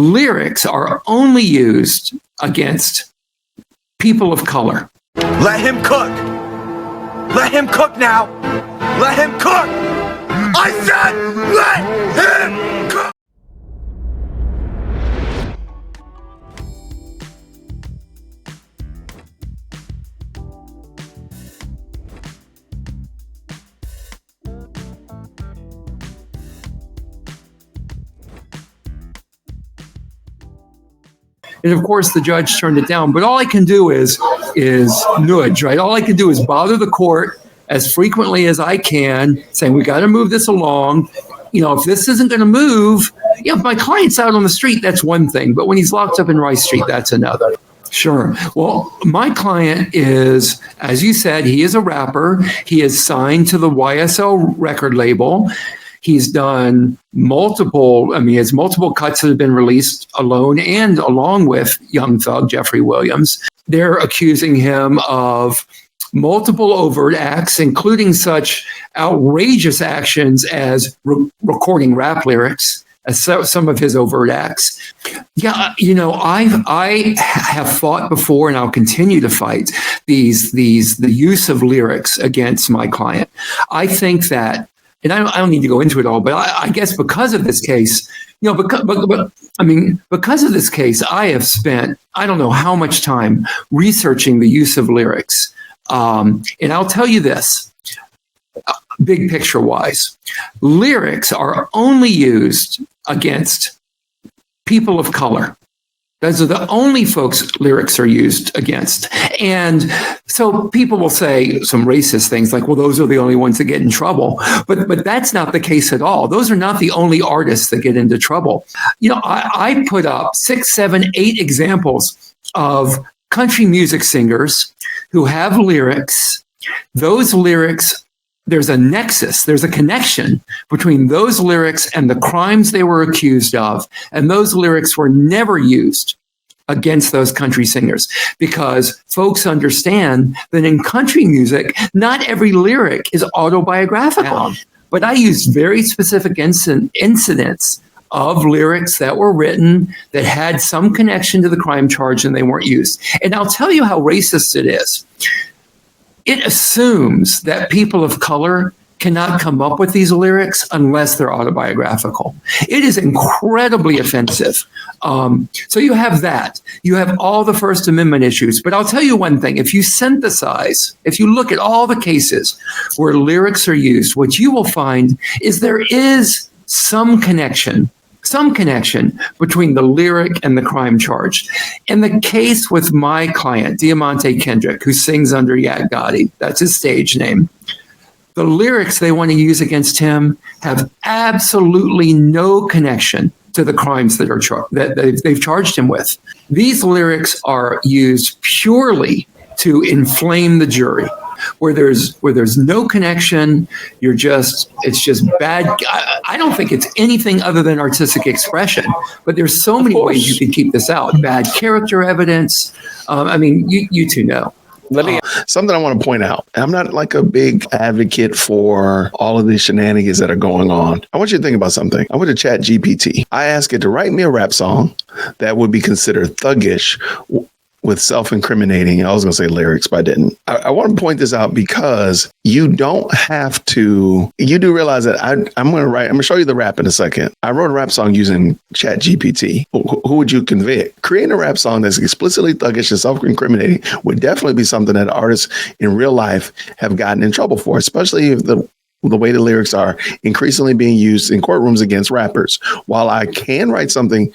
lyrics are only used against people of color. Let him cook. Let him cook now. Let him cook. I said let him cook. And of course, the judge turned it down. But all I can do is nudge, right? All I can do is bother the court as frequently as I can, saying we got to move this along. You know, if this isn't going to move, if my client's out on the street, that's one thing. But when he's locked up in Rice Street, that's another. Sure. Well, my client is, as you said, he is a rapper. He is signed to the YSL record label. He's done he has multiple cuts that have been released alone and along with Young Thug, Jeffrey Williams. They're accusing him of multiple overt acts, including such outrageous actions as recording rap lyrics, as some of his overt acts. Yeah, I have fought before, and I'll continue to fight the use of lyrics against my client. I think that. And I don't need to go into it all, but I guess because of this case, because of this case, I have spent, I don't know how much time researching the use of lyrics. And I'll tell you this, big picture wise, lyrics are only used against people of color. Those are the only folks lyrics are used against. And so people will say some racist things like, well, those are the only ones that get in trouble. But that's not the case at all. Those are not the only artists that get into trouble. I put up 6, 7, 8 examples of country music singers who have lyrics. Those lyrics, there's a nexus, there's a connection between those lyrics and the crimes they were accused of. And those lyrics were never used against those country singers because folks understand that in country music, not every lyric is autobiographical. But I used very specific incidents of lyrics that were written that had some connection to the crime charge and they weren't used. And I'll tell you how racist it is. It assumes that people of color cannot come up with these lyrics unless they're autobiographical. It is incredibly offensive. So you have that. You have all the First Amendment issues. But I'll tell you one thing. If you look at all the cases where lyrics are used, what you will find is there is some connection between the lyric and the crime charge. In the case with my client, Diamante Kendrick, who sings under Yak Gotti, that's his stage name, the lyrics they want to use against him have absolutely no connection to the crimes that they've charged him with. These lyrics are used purely to inflame the jury. Where there's no connection, it's just bad. I don't think it's anything other than artistic expression, but there's so many ways you can keep this out. Bad character evidence. You two know. Something I want to point out. I'm not like a big advocate for all of these shenanigans that are going on. I want you to think about something. I went to ChatGPT. I asked it to write me a rap song that would be considered thuggish with self-incriminating. I was going to say lyrics, but I didn't. I want to point this out because you don't have to. You do realize that I'm going to show you the rap in a second. I wrote a rap song using ChatGPT. Who would you convict? Creating a rap song that's explicitly thuggish and self-incriminating would definitely be something that artists in real life have gotten in trouble for, especially if the way the lyrics are increasingly being used in courtrooms against rappers. While I can write something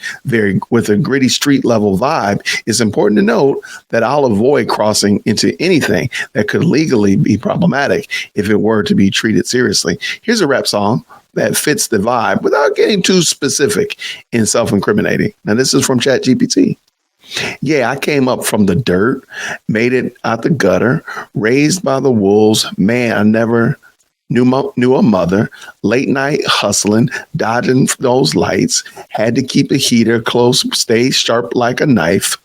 with a gritty street level vibe, it's important to note that I'll avoid crossing into anything that could legally be problematic if it were to be treated seriously. Here's a rap song that fits the vibe without getting too specific in self-incriminating. Now, this is from ChatGPT. Yeah, I came up from the dirt, made it out the gutter, raised by the wolves. Man, I never knew a mother, late night hustling, dodging those lights, had to keep a heater close, stay sharp like a knife.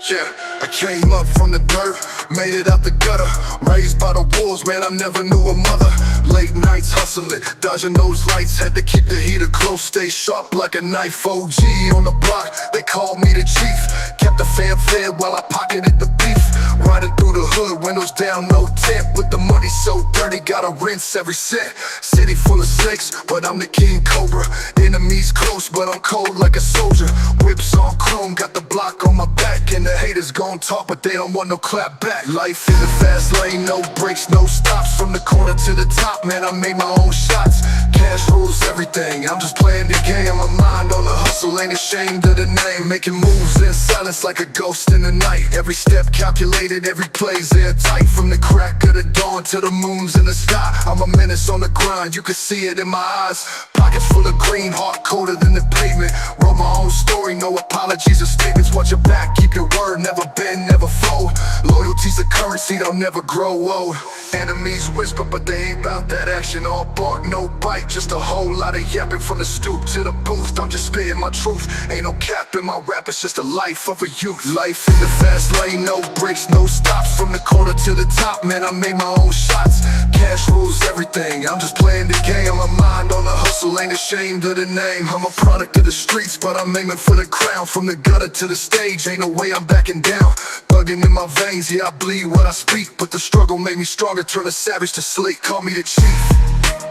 Yeah, I Came up from the dirt, made it out the gutter. Raised by the wolves, man, I never knew a mother. Late nights hustling, dodging those lights. Had to keep the heater close, stay sharp like a knife. OG on the block, they called me the chief. Kept the fam fed while I pocketed the beef. Riding through the hood, windows down, no tint. With the money so dirty, gotta rinse every cent. City full of snakes, but I'm the king cobra. Enemies close, but I'm cold like a soldier. Whips on chrome, got the block on my back. And the haters gon' talk, but they don't want no clap back. Life in the fast lane, no brakes, no stops. From the corner to the top, man, I made my own shots. Cash rules everything, I'm just playing the game. My mind on the hustle, ain't ashamed of the name. Making moves in silence like a ghost in the night. Every step calculated, every play's airtight. From the crack of the dawn to the moons in the sky, I'm a menace on the grind, you can see it in my eyes. Pockets full of green, heart colder than the pavement. Wrote my own story, no apologies or statements. Watch your back, keep your word, never bend, never fold. Loyalty's a currency, they'll never grow old. Enemies whisper, but they ain't bout that action. All bark, no bite, just a whole lot of yapping. From the stoop to the booth, I'm just spitting my truth. Ain't no cap in my rap, it's just the life of a youth. Life in the fast lane, no brakes, no stops. From the corner to the top, man, I made my own shots. Cash rules everything, I'm just playing the game. My mind on the hustle, ain't ashamed of the name. I'm a product of the streets, but I'm aiming for the crown. From the gutter to the stage, ain't no way I'm backing down. Bugging in my veins, yeah, I bleed what I speak. But the struggle made me stronger, turn a savage to sleep. Call me the chief,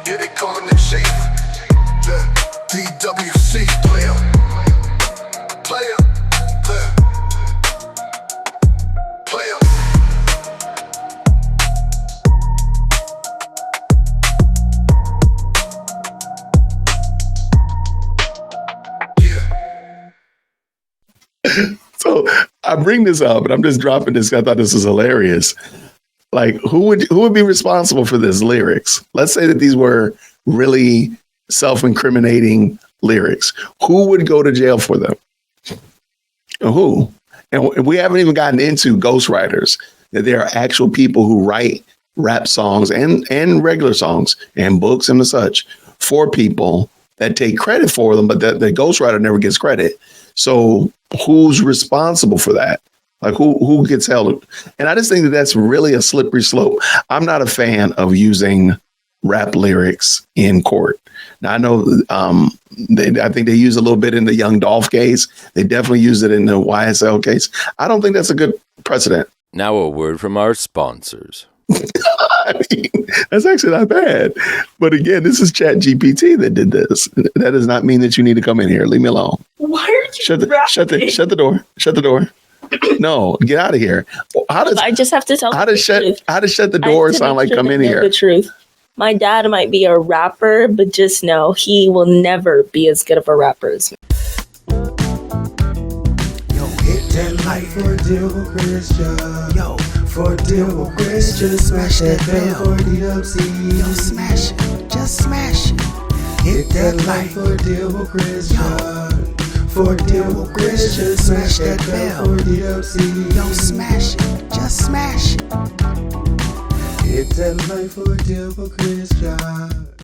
yeah, they call him the chief. The DWC player, player, player. So I bring this up, and I'm just dropping this. I thought this was hilarious. Like, who would be responsible for this lyrics? Let's say that these were really self-incriminating lyrics. Who would go to jail for them? Who? And we haven't even gotten into ghostwriters. That there are actual people who write rap songs and regular songs and books and such for people that take credit for them, but that the ghostwriter never gets credit. So who's responsible for that? Like who gets held? And I just think that that's really a slippery slope. I'm not a fan of using rap lyrics in court. Now I know I think they use a little bit in the Young Dolph case. They definitely use it in the YSL case. I don't think that's a good precedent. Now a word from our sponsors. I mean, that's actually not bad. But again, this is ChatGPT that did this. That does not mean that you need to come in here. Leave me alone. Why are you Shut the door. Shut the door. No, get out of here. I just have to tell how does shut the door sound like come in here? The truth. My dad might be a rapper, but just know he will never be as good of a rapper as me. Yo, hit that like for deal with Christian. Yo, for deal with Christian, smash that bell for DWC. Yo, smash it, just smash it. Hit that like for deal with Christian. For deal with Christian, smash that bell for DWC. Yo, smash it, just smash it. Hit that like for deal with Christian.